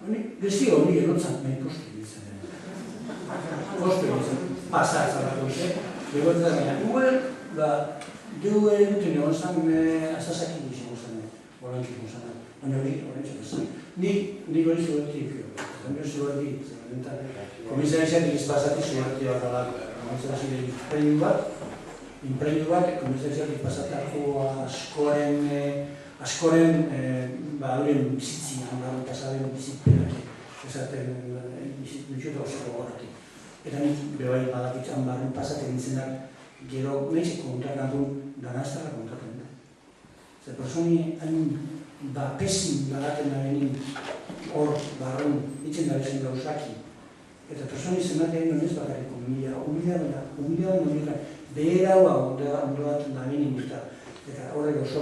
Gestio hori erotzan nahi kostu egiten. Kostu egiten, pasatzen dago zen. Begoetan baina, geu egiten egon zen, azazaki guzien zen, holantzuk zen. Baina hori zen. Nik hori zubertik, baina zubertik, komisariziak izpazati zubertik bat alak. Komisariziak inpremiu bat, komisariziak izpazatako askoren horien bizitzina, pasaren bizitpenak, esaten bizitut oso gogoratik. Eta nik bebai badakitzan barren pasaten nintzenak, gero mehizeko kontakan du, danaztara kontaten da. Zer personi hain pesin badaten da benin hor barren itzen da bezen gauzaki. Eta personi zematen non ez bakarriko humila behera hua ondoatzen da benin guzta. Eta horrek oso,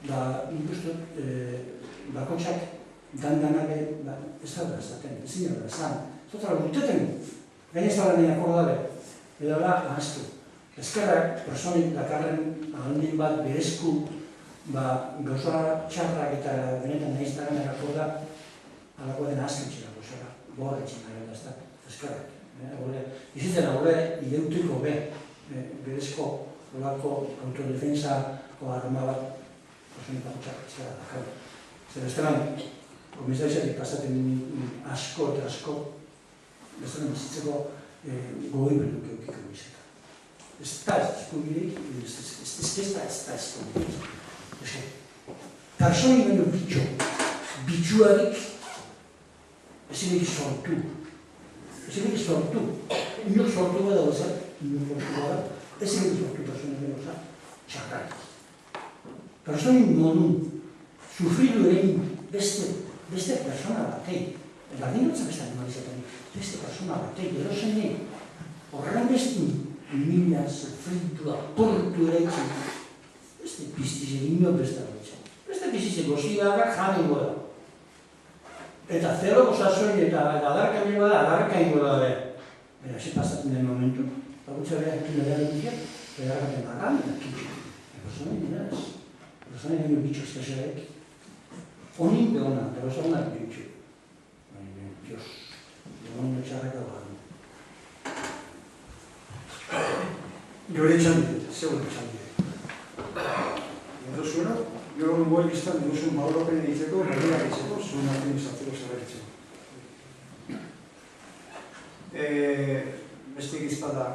nik uste bakotxak dandanak ez da ezaten, ezin da ezan. Zotara guteten, gain ez da lan akordabe, edo da ahaztu. Ezkerrak, personik dakarren ahaldin bat berezku, gauza txarrak eta benetan nahiz dagan akorda, alako den ahazten txera, gozara, borretzen nahi da ez da, ezkerrak. Izitzen horre, ideutuko berezko, olako autodefensako arma bat, personik bakotxak zera dakarren. Zer bestelan, komisariziatik pasaten asko eta asko, bestelan bizitzeko goi benuke eukiko bizeta. Ez da eskubirik, ez da eskubirik. Personi baino bitxuarik ezin eki sortu. Inok sortu bada oza, ezin eki sortu personi baino oza, txarrak. Personi modu, sufridu egin beste persona batei, berdin dutzen beste animalizaten, beste persona batei, erosenei, horren beste mila sufridua, portu eretzen, beste piztize inok beste abetzen. Beste piztize gozidagak janengo da. Eta zero gozazoi eta adarkaino da be. Bera, ze pasatzen den momentu, bakutza beha ekin da dutia, bera gaten bakan eta kitxu. Persona dira ez. Persona dira bitxo espezialek. Honin behona, eta bezonak bitxu. Dios, demonio txarreka bagan. Gure txandit, zegoen txandit. Edo zuena, gero gogoen biztan, edo zuen mauropen egiteko, berriak egiteko, zuen arten izatzeko zerrekitzeko. Beste egizpada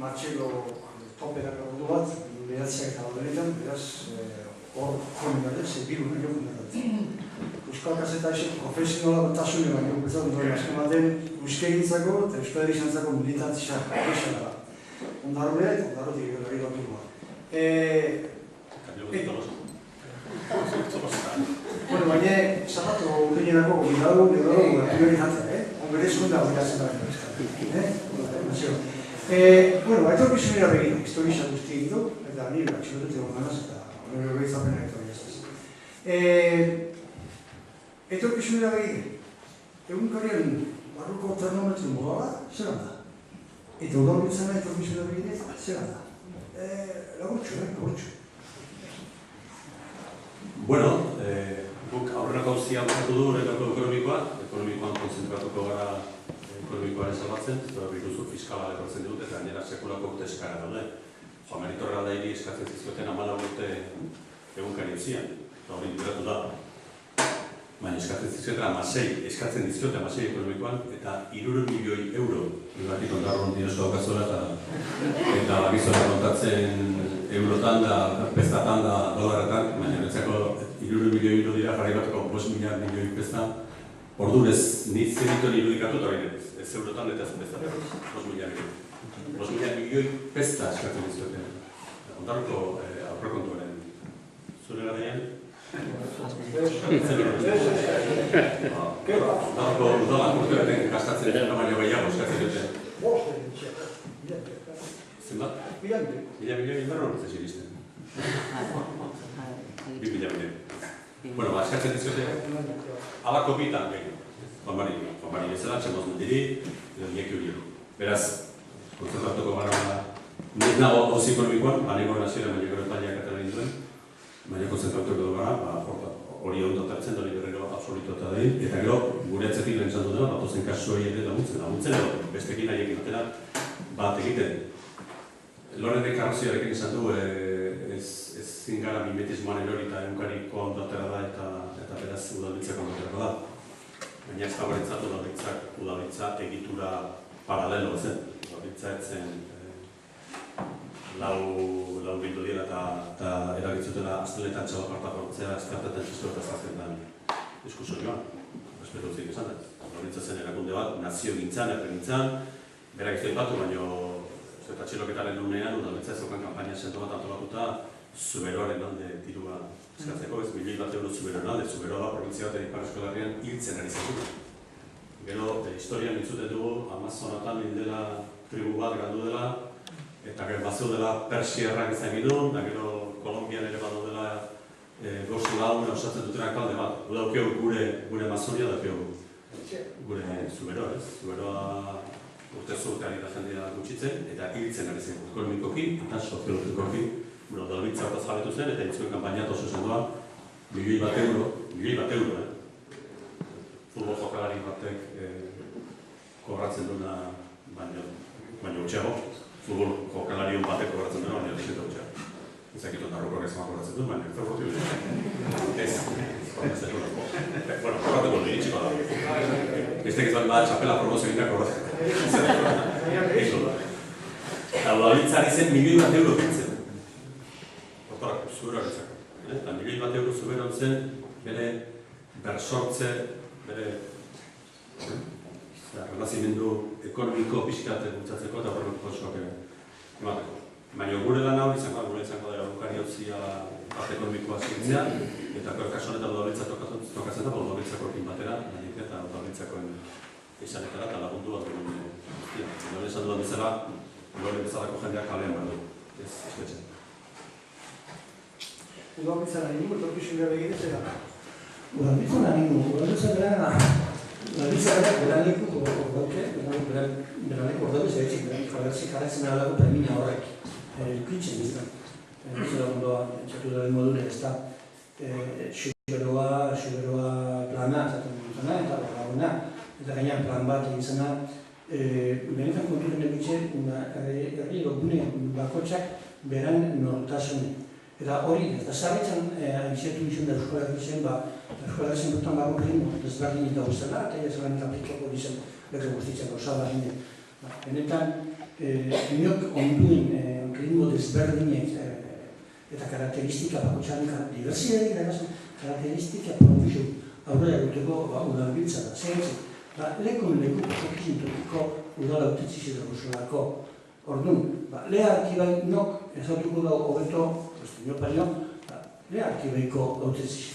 martxeko toperak agudu bat, behatzeak eta aldenetan, beraz, hor komunidade, zebiru nahi jokunetatzen. Euskal Kazetaxek profesionala batasune baino gutzatu duen azken baten euskegintzako eta euskal erizantzako militantzia profesionala. Ondarrulea eta ondarrotik egin dut bat. Bueno, baina zapatu urriñenako gomidadu, militantzia, onberezkoen da horrekatzen da bueno, etorkizunera begin, historia guzti egin du, eta nire atxilotet egon ganaz eta horrela behitzapen egitea jazaz. Etorkizunera begin, egunkarian barruko termometro moda bat, zelan da? Eta udalbiltzena etorkizunera begin, zelan da? Lagurtxo. Bueno, guk aurrenako hauzia bukatu du ekonomikoan konzentratuko gara ekonomikoaren salbatzen, eta biruzu fiskala etortzen dut, eta gainera sekulako urte eskara daude. Joan Meritorre Aldairi eskatzen zizkioten 14 urte egunkari hauzian, eta hori duratu da. Baina eskatzen dizkioten 16 ekonomikoan, eta 300 milioi euro privatik ondarron dinosu daukazola, eta abizola kontatzen eurotan da, pestatan da, dolarretan, baina netzako 300 milioi euro dira jarri bateko 5 milioi pesta. Ordurez, nintzen dituen irudikatu eta hori ez eurotan eta ez pestaten, 5 milioi pesta eskatzen dizkioten. Ondarroko aurrekontuaren zure garaian. Ondarroko udalan urtebeten gastatzen dira baino gehiago eskatzen duten. Zenbat? 1.000 milioi indarro horretzen ziristen. 2.000 milioi. Bueno, eskatzen dizkioten alako bitan gehiago. Bambari bezala, txamoz mundiri, edo nieki hori hori. Beraz, konzentratuko gara nik nago hauzi ekonomikoan, baneko nazioa baina gero epaileak eta nahi duen, baina konzentratuko gara hori ondo tartzen da, hori berriro absolutu eta da, eta gero, gure atzetik lehen izan dutela, batozen kasu hori ere laguntzen, bestekin haiekin atera bat egiten. Lorenek arrazioarekin izan du, ez zingara mimetismoan erori eta egunkariko ondatera da eta beraz udalbitzak ondatera da. Baina ez da horretzat udalbitza egitura paralelo zen. Udalbitza etzen lau bildu dira eta eragitzutela azteletan txabak hartak horretzea eskartetan txistu eta zazten da diskursorioan. Respetu zik esan da. Udalbitza zen erakunde bat, nazio gintzan, erregintzan, berak ez da ipatu, baina eta txiloketaren unean, udalbitza ez okan kampaina sento bat antolatuta Zuberoaren alde dirua eskatzeko, ez €1.000 Zuberoaren alde, Zuberoa provintzia bat Ipar Euskal Herrian hiltzen ari zaitu. Gero, historian entzuten dugu, Amazonatan indela tribu bat galdu dela, eta gero bazeudela Persiarrak izan gidun, eta gero Kolombian ere badu dela gozu lagun osatzen dutenak alde bat. Daukeu gure Amazonia, daukeu gure Zuberoa, ez? Zuberoa urte ari da jendea gutxitzen, eta hiltzen ari zen ekonomikoki eta soziologikoki. Udalbitza hortaz jabetu zen, eta entzuen kanpainat oso zen doa, €1.000, futbol jokalari batek kobratzen duena, baina gutxiago, futbol jokalari batek kobratzen duena, baina dixeta gutxiago. Ezakit ondarroko gezama kobratzen duen, baina ez da urte ez. Ez duena. Bueno, kobratzen duen, ditxiko da. Bestek ez bat txapela promozio egin kobratzen. Ez da. Eta udalbitzari zen €1.000 pintzen. Zuberoa egitzako. Eta €1.000 Zuberoan zen, bere bersortze, bere relazimendu ekonomiko pixkate bultzatzeko eta horreko konsuak emateko. Baina gure lan hau izango da egunkari hautzia parte ekonomikoa zirtzea, eta kasu honetan udalbitza tokatzen da, udalbitzako ekin batera, eta udalbitzakoen izanetara eta lagundu bat dugu. Gure esan dudan bezala, gure bezalako jendeak kalean behar du, ez espetxean. Udalbitza lan ingo, etorkizun gara egitezera. Udalbitza lan ingo, udalbitza beraneko ordobez egitzik, jarratzen alako premina horrek dukitzen izan. Ez da ondoa, txatu daren modure ez da Zuberoa plana, eta laguna, eta gainean plan bat egizena, benetan konturen egitzen, herri gune bakotxak beran nortasune. Eta hori, eta zarritzen aiziatu izan da Euskal Herri zen, Euskal Herri zen dutan bako klimo, desberdin eta guztela, eta ez lan aplikako dizen beke guztitzeko, salbarine. Benetan, inok onduen klimo desberdinek eta karakteristika bako txanika diversidari da gazen, karakteristika provizu aurrera duteko udalbiltza da. Zehatzen, lekun tokiko udala utetzizi da guztelako. Orduan, leha arkibai nok ezautuko dago hobeto, leha arkibaiko autetzizi.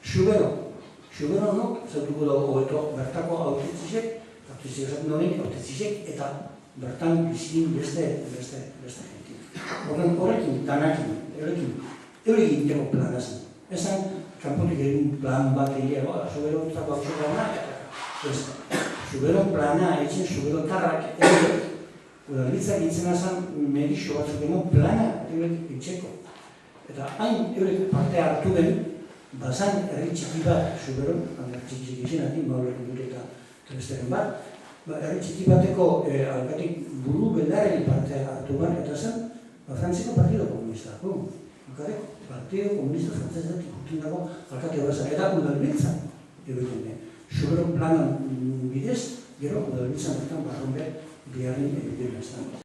Zubero nok ezautuko dago hobeto bertako autetzizek, autetzizek eta bertan bizin beste gentik. Orduan, horrekin, danakin, eurekin tego planazen. Ezan, kanpotik egin plan bat egiago, Zubero entzako hau Zubero plana egin, Zubero tarrak egin, udalbitzak itzena zen medixo batzuk emo plana eurek itxeko. Eta hain eurek parte hartu den, bazan herri txiki bat Zuberon, herri txiki izan maulek dut eta kresteren bat, herri txiki bateko alkatik buru beldaren parte hartu ban, eta zen, Frantziko Partido Komunista. Partido Komunista frantzesetik urtin dago alkate horrezan, eta udalbitzak eurek Zuberon planan bidez, gero udalbitzan bertan barronbe biharri egiten ez da.